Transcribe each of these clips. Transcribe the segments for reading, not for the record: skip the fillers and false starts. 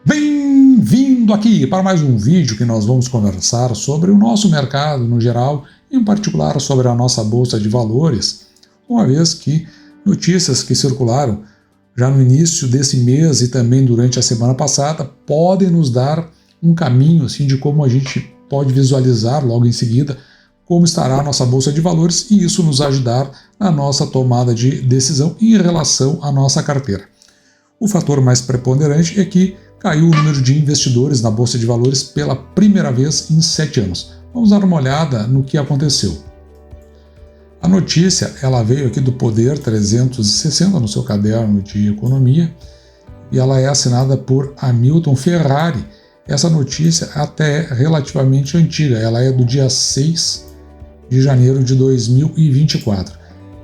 Bem-vindo aqui para mais um vídeo que nós vamos conversar sobre o nosso mercado no geral, em particular sobre a nossa Bolsa de Valores, uma vez que notícias que circularam já no início desse mês e também durante a semana passada podem nos dar um caminho assim, de como a gente pode visualizar logo em seguida como estará a nossa Bolsa de Valores e isso nos ajudar na nossa tomada de decisão em relação à nossa carteira. O fator mais preponderante é que caiu o número de investidores na Bolsa de Valores pela primeira vez em 7 anos. Vamos dar uma olhada no que aconteceu. A notícia ela veio aqui do Poder 360 no seu caderno de economia e ela é assinada por Hamilton Ferrari. Essa notícia até é relativamente antiga, ela é do dia 6 de janeiro de 2024.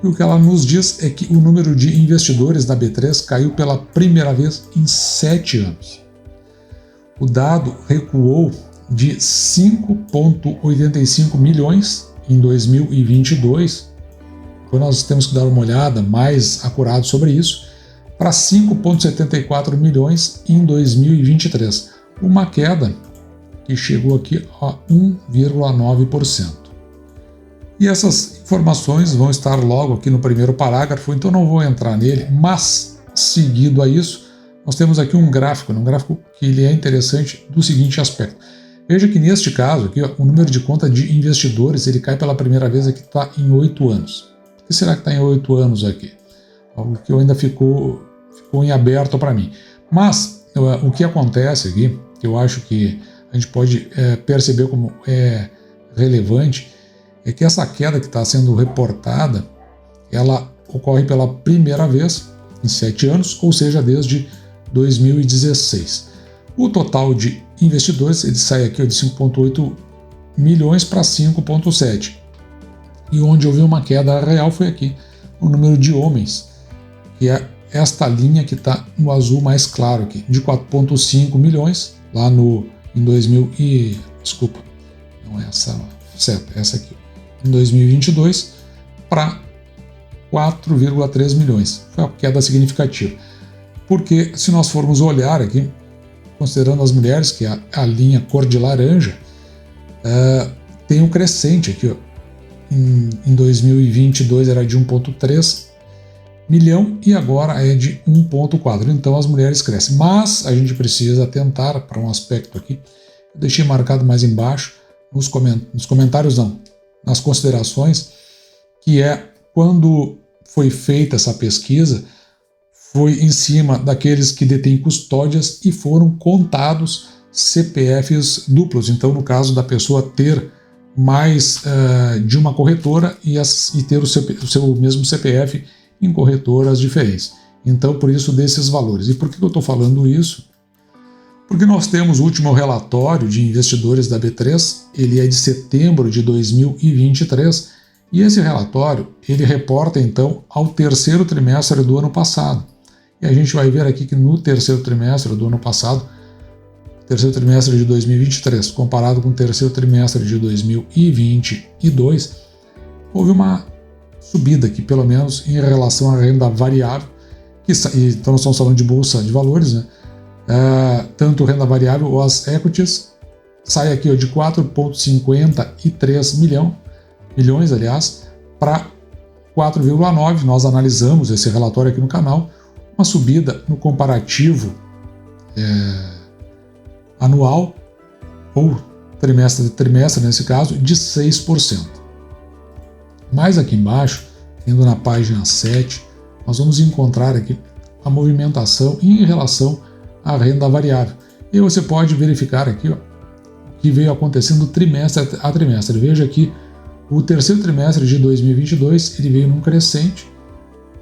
E o que ela nos diz é que o número de investidores na B3 caiu pela primeira vez em 7 anos. O dado recuou de 5,85 milhões em 2022, então nós temos que dar uma olhada mais acurada sobre isso, para 5,74 milhões em 2023, uma queda que chegou aqui a 1,9%. E essas informações vão estar logo aqui no primeiro parágrafo, então não vou entrar nele, mas seguido a isso, nós temos aqui um gráfico que ele é interessante do seguinte aspecto. Veja que neste caso aqui, ó, o número de conta de investidores ele cai pela primeira vez aqui está em 8 anos. Por que será que está em 8 anos aqui? Algo que ainda ficou em aberto para mim. Mas o que acontece aqui, que eu acho que a gente pode perceber como é relevante, é que essa queda que está sendo reportada, ela ocorre pela primeira vez em 7 anos, ou seja, desde 2016. O total de investidores ele sai aqui de 5,8 milhões para 5,7. E onde houve uma queda real foi aqui, o número de homens, que é esta linha que está no azul mais claro aqui, de 4,5 milhões, lá em 2000 e... desculpa, não é essa, certo, é essa aqui. Em 2022 para 4,3 milhões. Foi uma queda significativa. Porque se nós formos olhar aqui, considerando as mulheres, que é a linha cor de laranja, tem um crescente aqui. Ó. Em 2022 era de 1,3 milhão e agora é de 1,4. Então as mulheres crescem. Mas a gente precisa atentar para um aspecto aqui. Eu deixei marcado mais embaixo, nos comentários não, nas considerações, que é quando foi feita essa pesquisa, foi em cima daqueles que detêm custódias e foram contados CPFs duplos. Então, no caso da pessoa ter mais de uma corretora e ter o seu mesmo CPF em corretoras diferentes. Então, por isso, desses valores. E por que eu estou falando isso? Porque nós temos o último relatório de investidores da B3, ele é de setembro de 2023, e esse relatório ele reporta então ao terceiro trimestre do ano passado. E a gente vai ver aqui que no terceiro trimestre do ano passado, terceiro trimestre de 2023, comparado com o terceiro trimestre de 2022, houve uma subida aqui, pelo menos em relação à renda variável, então nós estamos falando de bolsa de valores, né? Tanto renda variável ou as equities, sai aqui ó, de 4,53 milhões, aliás, para 4,9. Nós analisamos esse relatório aqui no canal, uma subida no comparativo anual, ou trimestre a trimestre nesse caso, de 6%. Mais aqui embaixo, indo na página 7, nós vamos encontrar aqui a movimentação em relação à renda variável. E você pode verificar aqui ó, o que veio acontecendo trimestre a trimestre. Veja aqui, o terceiro trimestre de 2022 ele veio num crescente,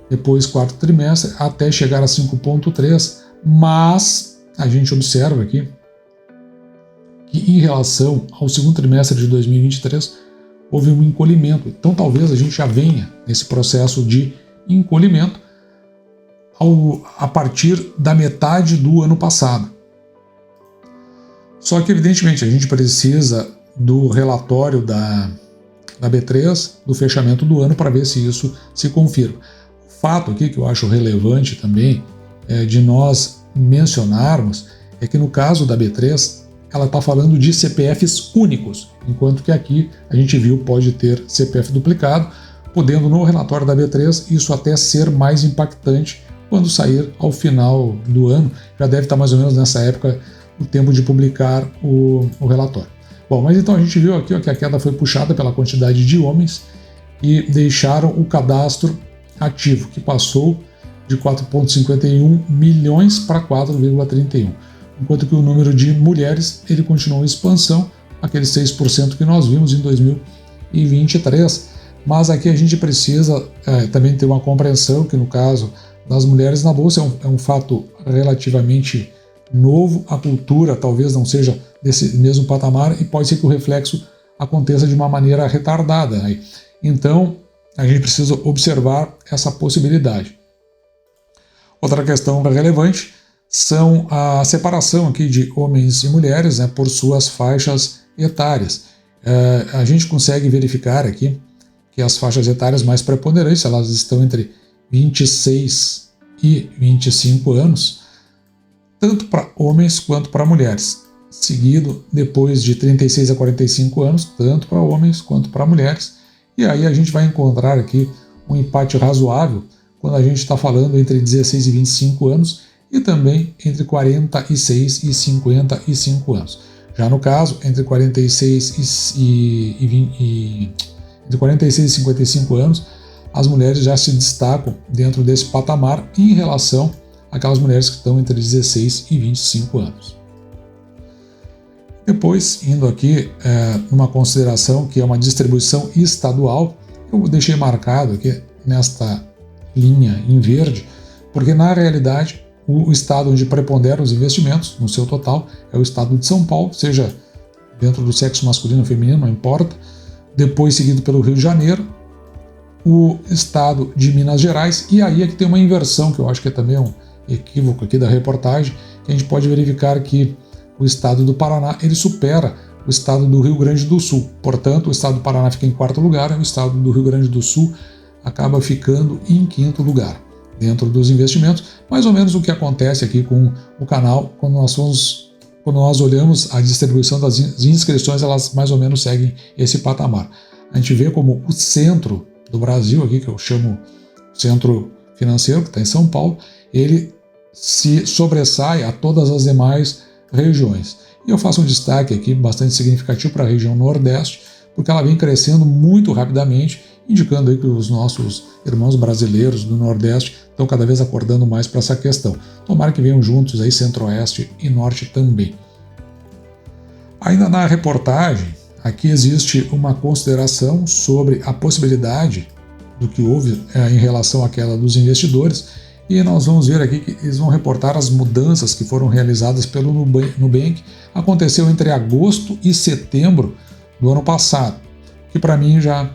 depois quarto trimestre até chegar a 5,3, mas a gente observa aqui que em relação ao segundo trimestre de 2023 houve um encolhimento. Então talvez a gente já venha nesse processo de encolhimento a partir da metade do ano passado. Só que evidentemente a gente precisa do relatório da B3, do fechamento do ano, para ver se isso se confirma. O fato aqui que eu acho relevante também de nós mencionarmos é que no caso da B3, ela está falando de CPFs únicos, enquanto que aqui a gente viu pode ter CPF duplicado, podendo no relatório da B3 isso até ser mais impactante quando sair ao final do ano. Já deve estar mais ou menos nessa época o tempo de publicar o relatório. Bom, mas então a gente viu aqui ó, que a queda foi puxada pela quantidade de homens e deixaram o cadastro ativo, que passou de 4,51 milhões para 4,31. Enquanto que o número de mulheres ele continuou em expansão, aqueles 6% que nós vimos em 2023. Mas aqui a gente precisa também ter uma compreensão que no caso das mulheres na Bolsa é um fato relativamente novo, a cultura talvez não seja desse mesmo patamar e pode ser que o reflexo aconteça de uma maneira retardada. Então a gente precisa observar essa possibilidade. Outra questão relevante são a separação aqui de homens e mulheres, né, por suas faixas etárias. A gente consegue verificar aqui que as faixas etárias mais preponderantes elas estão entre 26 e 25 anos, tanto para homens quanto para mulheres, seguido depois de 36 a 45 anos, tanto para homens quanto para mulheres. E aí a gente vai encontrar aqui um empate razoável quando a gente está falando entre 16 e 25 anos e também entre 46 e 55 anos. Já no caso, entre 46 e 55 anos, as mulheres já se destacam dentro desse patamar em relação àquelas mulheres que estão entre 16 e 25 anos. Depois, indo aqui numa consideração que é uma distribuição estadual, eu deixei marcado aqui nesta linha em verde, porque na realidade o estado onde preponderam os investimentos no seu total é o estado de São Paulo, seja dentro do sexo masculino ou feminino, não importa, depois seguido pelo Rio de Janeiro, o estado de Minas Gerais, e aí é que tem uma inversão, que eu acho que é também um equívoco aqui da reportagem, que a gente pode verificar que o estado do Paraná ele supera o estado do Rio Grande do Sul, portanto o estado do Paraná fica em quarto lugar, e o estado do Rio Grande do Sul acaba ficando em quinto lugar dentro dos investimentos, mais ou menos o que acontece aqui com o canal quando nós olhamos a distribuição das inscrições, elas mais ou menos seguem esse patamar. A gente vê como o centro do Brasil, aqui que eu chamo centro financeiro, que está em São Paulo, ele se sobressai a todas as demais regiões. E eu faço um destaque aqui bastante significativo para a região Nordeste, porque ela vem crescendo muito rapidamente, indicando aí que os nossos irmãos brasileiros do Nordeste estão cada vez acordando mais para essa questão. Tomara que venham juntos aí Centro-Oeste e Norte também. Ainda na reportagem, aqui existe uma consideração sobre a possibilidade do que houve em relação àquela dos investidores, e nós vamos ver aqui que eles vão reportar as mudanças que foram realizadas pelo Nubank. Aconteceu entre agosto e setembro do ano passado, que para mim já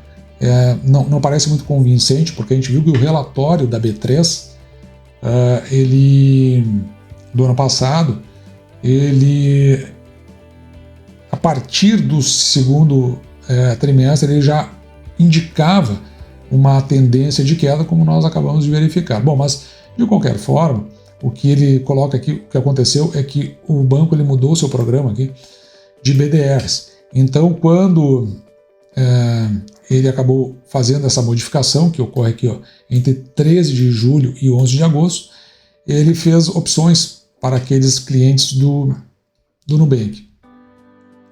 não parece muito convincente, porque a gente viu que o relatório da B3 do ano passado, ele a partir do segundo trimestre ele já indicava uma tendência de queda, como nós acabamos de verificar. Bom, mas de qualquer forma, o que ele coloca aqui, o que aconteceu é que o banco ele mudou o seu programa aqui de BDRs. Então, quando ele acabou fazendo essa modificação, que ocorre aqui ó, entre 13 de julho e 11 de agosto, ele fez opções para aqueles clientes do Nubank,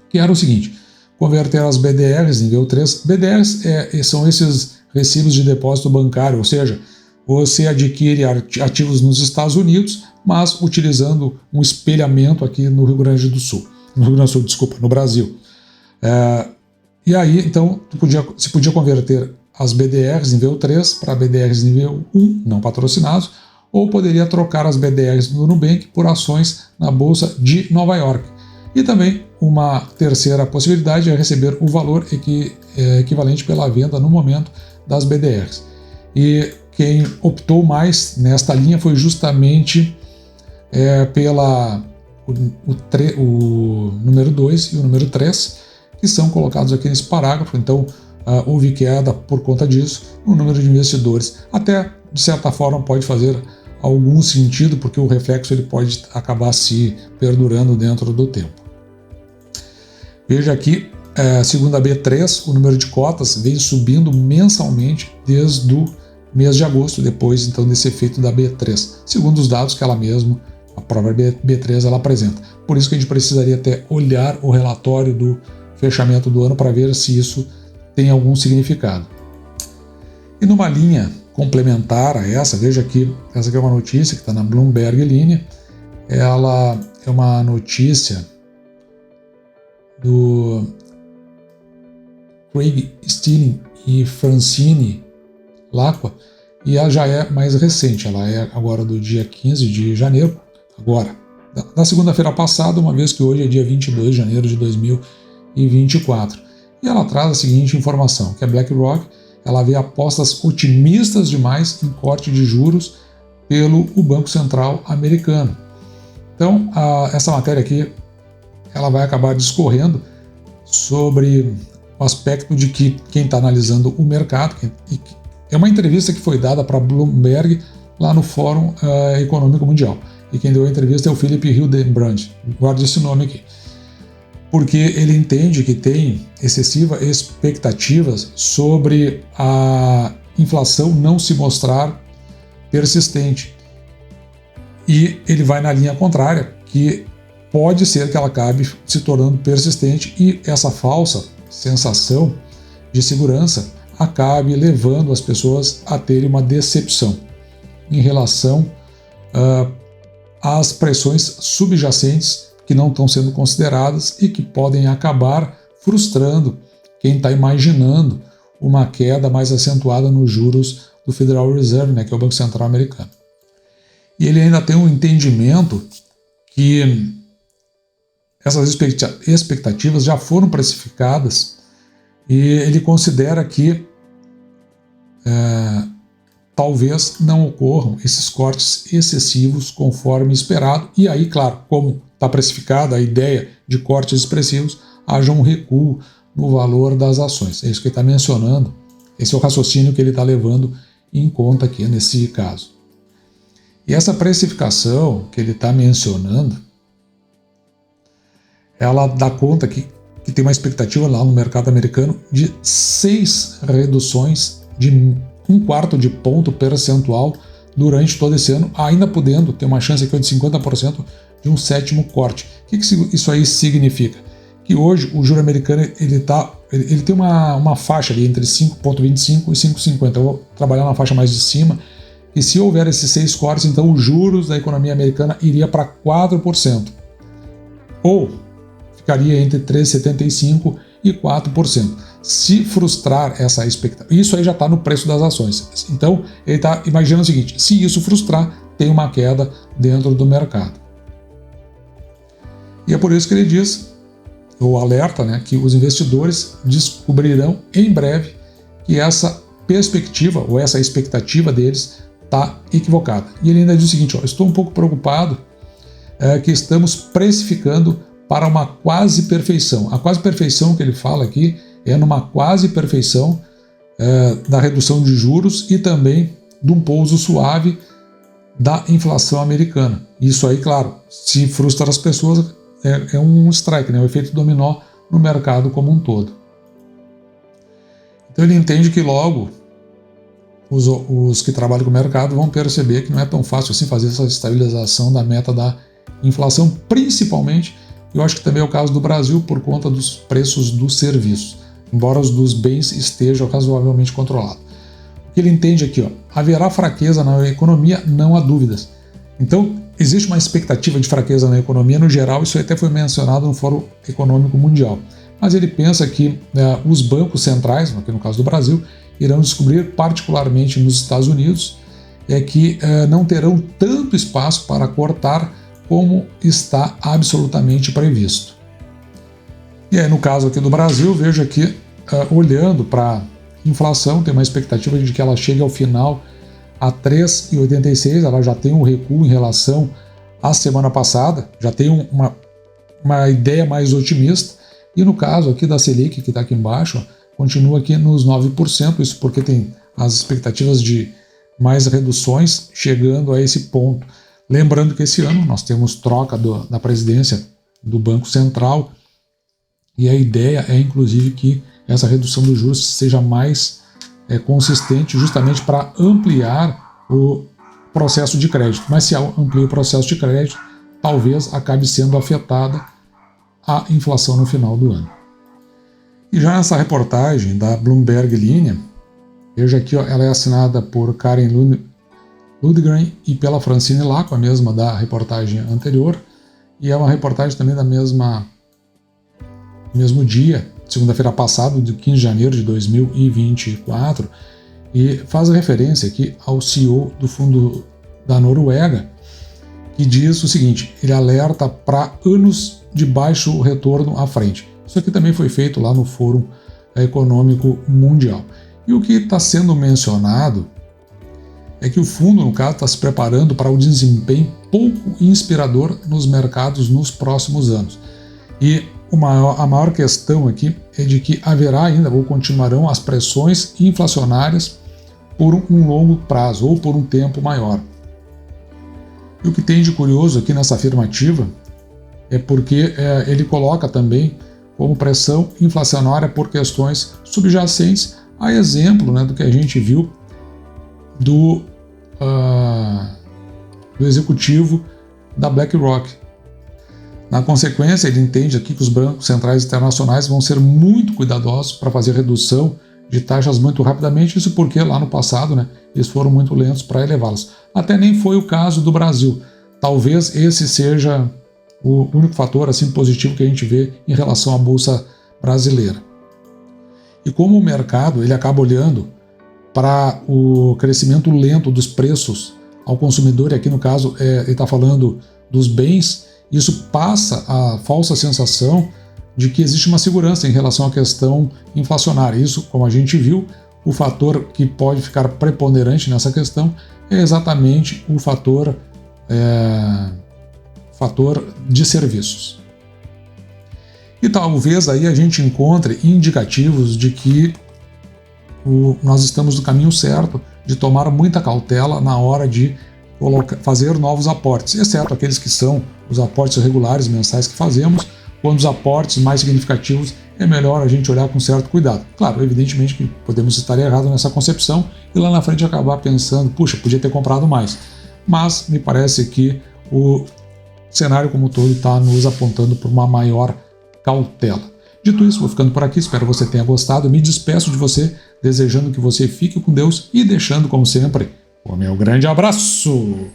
que era o seguinte: converter as BDRs em VU3. BDRs são esses recibos de depósito bancário, ou seja, você adquire ativos nos Estados Unidos, mas utilizando um espelhamento aqui no Rio Grande do Sul. No Brasil. E aí, então, se podia converter as BDRs em VU3 para BDRs em VU1, não patrocinados, ou poderia trocar as BDRs do Nubank por ações na Bolsa de Nova York. E também uma terceira possibilidade é receber o valor equivalente pela venda no momento das BDRs. E quem optou mais nesta linha foi justamente o número 2 e o número 3, que são colocados aqui nesse parágrafo. Então houve queda por conta disso no número de investidores. Até, de certa forma, pode fazer algum sentido, porque o reflexo ele pode acabar se perdurando dentro do tempo. Veja aqui, segundo a B3, o número de cotas vem subindo mensalmente desde o mês de agosto, depois então desse efeito da B3, segundo os dados que ela mesma, a própria B3, ela apresenta. Por isso que a gente precisaria até olhar o relatório do fechamento do ano para ver se isso tem algum significado. E numa linha complementar a essa, veja aqui, essa aqui é uma notícia que está na Bloomberg linha, ela é uma notícia do Craig Stilling e Francine Lacqua, e ela já é mais recente, ela é agora do dia 15 de janeiro, agora, da segunda-feira passada, uma vez que hoje é dia 22 de janeiro de 2024. E ela traz a seguinte informação, que a BlackRock ela vê apostas otimistas demais em corte de juros pelo Banco Central americano. Então, essa matéria aqui ela vai acabar discorrendo sobre o aspecto de que quem está analisando o mercado, é uma entrevista que foi dada para Bloomberg lá no Fórum Econômico Mundial. E quem deu a entrevista é o Philip Hildenbrand, guarde esse nome aqui. Porque ele entende que tem excessivas expectativas sobre a inflação não se mostrar persistente. E ele vai na linha contrária, que pode ser que ela acabe se tornando persistente e essa falsa sensação de segurança acabe levando as pessoas a terem uma decepção em relação às pressões subjacentes que não estão sendo consideradas e que podem acabar frustrando quem está imaginando uma queda mais acentuada nos juros do Federal Reserve, né, que é o Banco Central americano. E ele ainda tem um entendimento que essas expectativas já foram precificadas e ele considera que talvez não ocorram esses cortes excessivos conforme esperado, e aí, claro, como está precificada a ideia de cortes expressivos, haja um recuo no valor das ações. É isso que ele está mencionando, esse é o raciocínio que ele está levando em conta aqui nesse caso. E essa precificação que ele está mencionando, ela dá conta que tem uma expectativa lá no mercado americano de 6 reduções de 1/4 de ponto percentual durante todo esse ano, ainda podendo ter uma chance aqui de 50% de um 7º corte. O que isso aí significa? Que hoje o juro americano ele tem uma faixa ali entre 5,25 e 5,50. Eu vou trabalhar na faixa mais de cima, e se houver esses 6 cortes, então os juros da economia americana iria para 4%. Ou ficaria entre 3,75% e 4%. Se frustrar essa expectativa, isso aí já está no preço das ações. Então, ele está imaginando o seguinte, se isso frustrar, tem uma queda dentro do mercado. E é por isso que ele diz, ou alerta, né, que os investidores descobrirão em breve que essa perspectiva, ou essa expectativa deles, está equivocada. E ele ainda diz o seguinte, estou um pouco preocupado que estamos precificando para uma quase perfeição. A quase perfeição que ele fala aqui é numa quase perfeição da redução de juros e também de um pouso suave da inflação americana. Isso aí, claro, se frustra as pessoas, é um strike, né? Um efeito dominó no mercado como um todo. Então ele entende que logo os que trabalham com o mercado vão perceber que não é tão fácil assim fazer essa estabilização da meta da inflação, principalmente, eu acho que também é o caso do Brasil, por conta dos preços dos serviços, embora os dos bens estejam razoavelmente controlados. O que ele entende aqui, haverá fraqueza na economia, não há dúvidas. Então, existe uma expectativa de fraqueza na economia no geral, isso até foi mencionado no Fórum Econômico Mundial. Mas ele pensa que os bancos centrais, aqui no caso do Brasil, irão descobrir, particularmente nos Estados Unidos, que não terão tanto espaço para cortar como está absolutamente previsto. E aí, no caso aqui do Brasil, veja aqui, olhando para a inflação, tem uma expectativa de que ela chegue ao final a 3,86, ela já tem um recuo em relação à semana passada, já tem uma ideia mais otimista, e no caso aqui da Selic, que está aqui embaixo, continua aqui nos 9%, isso porque tem as expectativas de mais reduções, chegando a esse ponto. Lembrando que esse ano nós temos troca da presidência do Banco Central, e a ideia é inclusive que essa redução dos juros seja mais consistente, justamente para ampliar o processo de crédito. Mas se amplia o processo de crédito, talvez acabe sendo afetada a inflação no final do ano. E já nessa reportagem da Bloomberg Linha, veja aqui, ó, ela é assinada por Karen Ludgren e pela Francine Laco, a mesma da reportagem anterior, e é uma reportagem também da mesmo dia, segunda-feira passada, de 15 de janeiro de 2024, e faz referência aqui ao CEO do fundo da Noruega, que diz o seguinte: ele alerta para anos de baixo retorno à frente. Isso aqui também foi feito lá no Fórum Econômico Mundial. E o que está sendo mencionado é que o fundo, no caso, está se preparando para um desempenho pouco inspirador nos mercados nos próximos anos. E a maior questão aqui é de que haverá ainda, ou continuarão, as pressões inflacionárias por um longo prazo, ou por um tempo maior. E o que tem de curioso aqui nessa afirmativa é porque ele coloca também como pressão inflacionária por questões subjacentes, a exemplo, né, do que a gente viu do executivo da BlackRock. Na consequência, ele entende aqui que os bancos centrais internacionais vão ser muito cuidadosos para fazer redução de taxas muito rapidamente, isso porque lá no passado, né, eles foram muito lentos para elevá-las. Até nem foi o caso do Brasil. Talvez esse seja o único fator assim positivo que a gente vê em relação à bolsa brasileira. E como o mercado ele acaba olhando para o crescimento lento dos preços ao consumidor, e aqui no caso ele está falando dos bens, isso passa a falsa sensação de que existe uma segurança em relação à questão inflacionária. Isso, como a gente viu, o fator que pode ficar preponderante nessa questão é exatamente o fator de serviços. E talvez aí a gente encontre indicativos de que nós estamos no caminho certo de tomar muita cautela na hora de fazer novos aportes, exceto aqueles que são os aportes regulares mensais que fazemos. Quando os aportes mais significativos, é melhor a gente olhar com certo cuidado. Claro, evidentemente que podemos estar errados nessa concepção e lá na frente acabar pensando, puxa, podia ter comprado mais. Mas me parece que o cenário como um todo está nos apontando por uma maior cautela. Dito isso, vou ficando por aqui, espero que você tenha gostado. Me despeço de você, desejando que você fique com Deus e deixando, como sempre, o meu grande abraço!